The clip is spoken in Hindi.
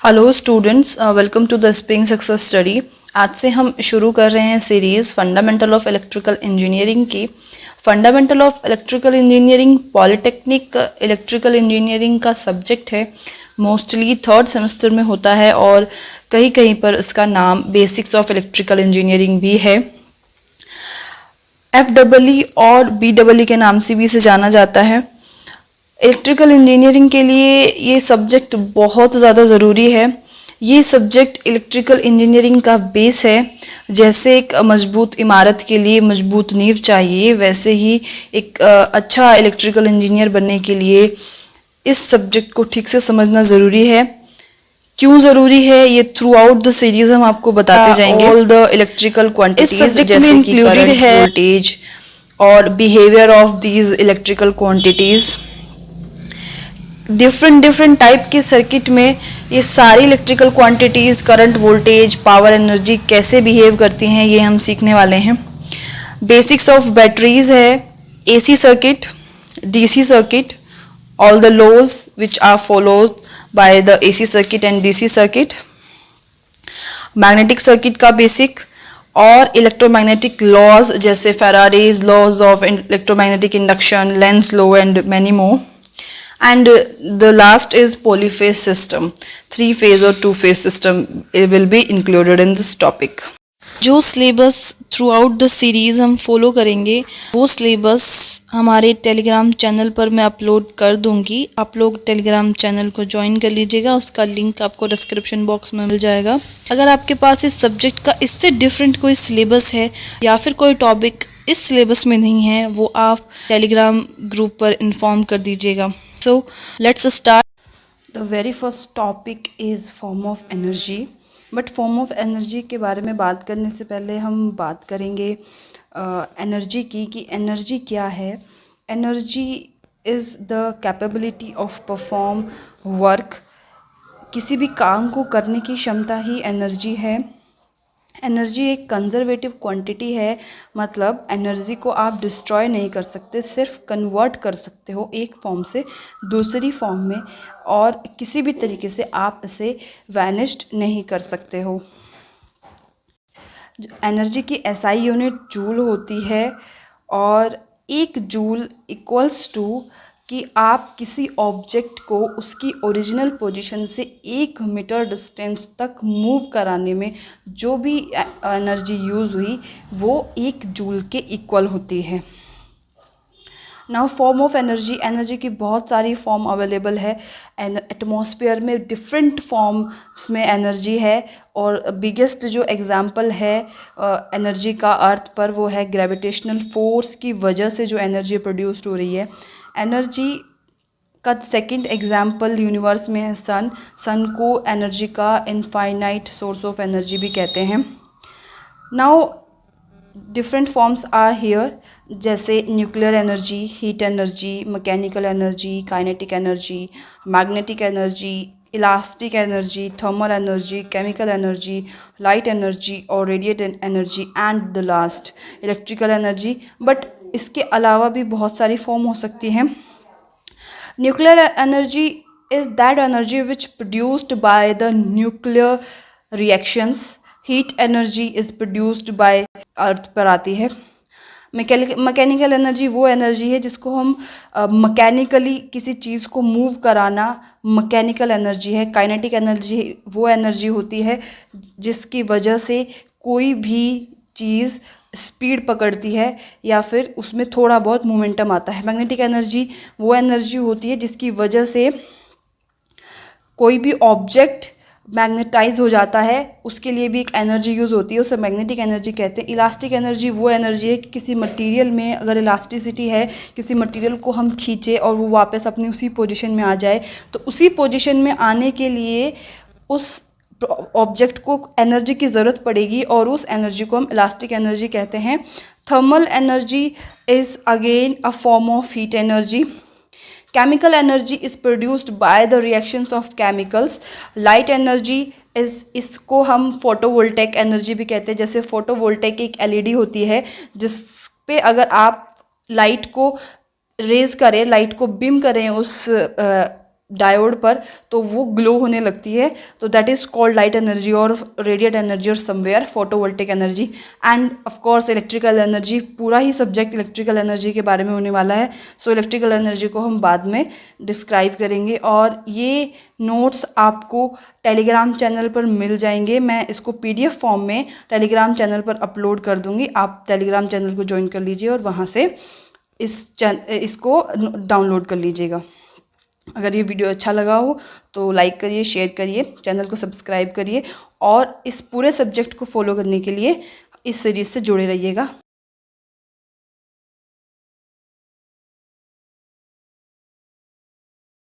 Hello students, welcome to the spring success study. आज से हम शुरू कर रहे हैं series fundamental of electrical engineering की। Fundamental of electrical engineering polytechnic electrical engineering का सब्जेक्ट है। मोस्टली थर्ड सेमेस्टर में होता है और कहीं कहीं पर इसका नाम बेसिक्स ऑफ इलेक्ट्रिकल इंजीनियरिंग भी है। FEE और BEE के नाम से भी इसे जाना जाता है। इलेक्ट्रिकल इंजीनियरिंग के लिए ये सब्जेक्ट बहुत ज़्यादा ज़रूरी है। ये सब्जेक्ट इलेक्ट्रिकल इंजीनियरिंग का बेस है। जैसे एक मजबूत इमारत के लिए मजबूत नींव चाहिए, वैसे ही एक अच्छा इलेक्ट्रिकल इंजीनियर बनने के लिए इस सब्जेक्ट को ठीक से समझना ज़रूरी है। क्यों ज़रूरी है ये थ्रू आउट द सीरीज हम आपको बताते जाएंगे। ऑल द इलेक्ट्रिकल क्वांटिटीज जैसे कि इंक्लूडेड है वोल्टेज और behaviour of these electrical quantities. Different type के सर्किट में ये सारी electrical quantities, current, voltage, power, energy कैसे बिहेव करती हैं ये हम सीखने वाले हैं। बेसिक्स ऑफ बैटरीज है, AC circuit, DC circuit, all the laws which are followed by the AC circuit and DC circuit, magnetic circuit का बेसिक और इलेक्ट्रोमैग्नेटिक लॉज जैसे Faraday's laws of electromagnetic induction, Lenz law and many more. And the last is polyphase system, 3-phase or 2-phase system will be included in this topic. जो syllabus through out the series हम फॉलो करेंगे वो सिलेबस हमारे टेलीग्राम चैनल पर मैं अपलोड कर दूंगी। आप लोग टेलीग्राम चैनल को ज्वाइन कर लीजिएगा, उसका लिंक आपको डिस्क्रिप्शन बॉक्स में मिल जाएगा। अगर आपके पास इस सब्जेक्ट का इससे डिफरेंट कोई सिलेबस है या फिर कोई टॉपिक इस सिलेबस में नहीं है, वो आप टेलीग्राम ग्रुप पर इन्फॉर्म कर दीजिएगा। So let's start. The very first topic is form of energy. But form of energy के बारे में बात करने से पहले हम बात करेंगे एनर्जी की कि एनर्जी क्या है। Energy is the capability of perform work. किसी भी काम को करने की क्षमता ही एनर्जी है। एनर्जी एक कंजर्वेटिव क्वांटिटी है, मतलब एनर्जी को आप डिस्ट्रॉय नहीं कर सकते, सिर्फ कन्वर्ट कर सकते हो एक फॉर्म से दूसरी फॉर्म में, और किसी भी तरीके से आप इसे वैनिश्ड नहीं कर सकते हो। एनर्जी की SI यूनिट जूल होती है और 1 जूल इक्वल्स टू कि आप किसी ऑब्जेक्ट को उसकी ओरिजिनल पोजीशन से 1 मीटर डिस्टेंस तक मूव कराने में जो भी एनर्जी यूज़ हुई वो 1 जूल के इक्वल होती है। Now form of energy, energy की बहुत सारी फॉर्म अवेलेबल है। एटमॉस्फेयर में डिफरेंट फॉर्म्स में एनर्जी है और बिगेस्ट जो एग्जांपल है एनर्जी का अर्थ पर वो है ग्रेविटेशनल फोर्स की वजह से जो एनर्जी प्रोड्यूस्ड हो रही है। एनर्जी का सेकंड एग्जांपल यूनिवर्स में है सन। सन को एनर्जी का इनफाइनाइट सोर्स ऑफ एनर्जी भी कहते हैं। Now different forms are here, जैसे nuclear energy, heat energy, mechanical energy, kinetic energy, magnetic energy, elastic energy, thermal energy, chemical energy, light energy और radiate energy and the last electrical energy. But इसके अलावा भी बहुत सारी फॉर्म हो सकती हैं। Nuclear energy is that energy which produced by the nuclear reactions. Heat energy is produced by earth पर आती है। मैकेनिकल एनर्जी वो एनर्जी है जिसको हम मैकेनिकली किसी चीज़ को मूव कराना मैकेनिकल एनर्जी है। काइनेटिक एनर्जी वो एनर्जी होती है जिसकी वजह से कोई भी चीज़ स्पीड पकड़ती है या फिर उसमें थोड़ा बहुत मोमेंटम आता है। मैग्नेटिक एनर्जी वो एनर्जी होती है जिसकी वजह से कोई भी ऑब्जेक्ट मैग्नेटाइज हो जाता है, उसके लिए भी एक एनर्जी यूज़ होती है, उसे मैग्नेटिक एनर्जी कहते हैं। इलास्टिक एनर्जी वो एनर्जी है कि किसी मटेरियल में अगर इलास्टिसिटी है, किसी मटेरियल को हम खींचे और वो वापस अपनी उसी पोजीशन में आ जाए, तो उसी पोजीशन में आने के लिए उस ऑब्जेक्ट को एनर्जी की ज़रूरत पड़ेगी और उस एनर्जी को हम इलास्टिक एनर्जी कहते हैं। Thermal energy is again a form of heat energy. Chemical energy is produced by the reactions of chemicals. Light energy is, इसको हम फोटोवोल्टेक एनर्जी भी कहते हैं। जैसे फोटोवोल्टेक एक LED होती है जिस पे अगर आप लाइट को रेज करें, लाइट को बीम करें उस डायोड पर तो वो ग्लो होने लगती है, तो that is called light energy और रेडिएट एनर्जी और somewhere photovoltaic energy. End of course electrical energy, पूरा ही सब्जेक्ट इलेक्ट्रिकल एनर्जी के बारे में होने वाला है। सो इलेक्ट्रिकल एनर्जी को हम बाद में डिस्क्राइब करेंगे, और ये नोट्स आपको टेलीग्राम चैनल पर मिल जाएंगे। मैं इसको PDF फॉर्म में टेलीग्राम चैनल पर अपलोड कर दूंगी, आप टेलीग्राम चैनल को ज्वाइन कर लीजिए और वहाँ से इसको डाउनलोड कर लीजिएगा। अगर ये वीडियो अच्छा लगा हो तो लाइक करिए, शेयर करिए, चैनल को सब्सक्राइब करिए, और इस पूरे सब्जेक्ट को फॉलो करने के लिए इस सीरीज़ से जुड़े रहिएगा।